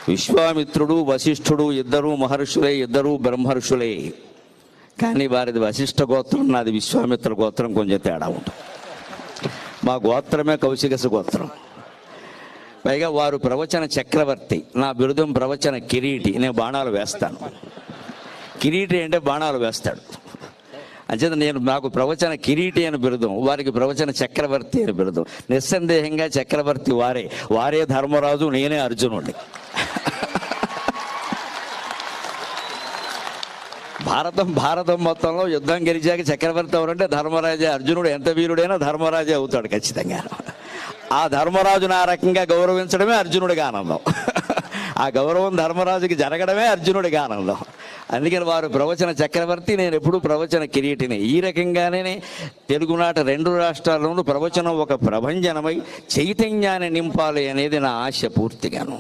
విశ్వామిత్రుడు వశిష్ఠుడు ఇద్దరు మహర్షులే, ఇద్దరు బ్రహ్మర్షులే. కానీ వారిది వశిష్ఠ గోత్రం, నాది విశ్వామిత్ర గోత్రం, కొంచెం తేడా ఉంటుంది. మా గోత్రమే కౌశికస గోత్రం. పైగా వారు ప్రవచన చక్రవర్తి, నా బిరుదం ప్రవచన కిరీటి. నేను బాణాలు వేస్తాను. కిరీటి అంటే బాణాలు వేస్తాడు. అంచేత నాకు ప్రవచన కిరీటి అని బిరుదం, వారికి ప్రవచన చక్రవర్తి అని బిరుదం. నిస్సందేహంగా చక్రవర్తి వారే ధర్మరాజు, నేనే అర్జునుడిని. భారతం మొత్తంలో యుద్ధం గెలిచాక చక్రవర్తి ఎవరంటే ధర్మరాజే. అర్జునుడు ఎంత వీరుడైనా ధర్మరాజే అవుతాడు ఖచ్చితంగా. ఆ ధర్మరాజును ఆ రకంగా గౌరవించడమే అర్జునుడికి ఆనందం. ఆ గౌరవం ధర్మరాజుకి జరగడమే అర్జునుడికి ఆనందం. అందుకని వారు ప్రవచన చక్రవర్తి, నేను ఎప్పుడు ప్రవచన కిరీటిని. ఈ రకంగానే తెలుగునాట 2 రాష్ట్రాల్లోనూ ప్రవచనం ఒక ప్రభంజనమై చైతన్యాన్ని నింపాలి అనేది నా ఆశ పూర్తిగాను.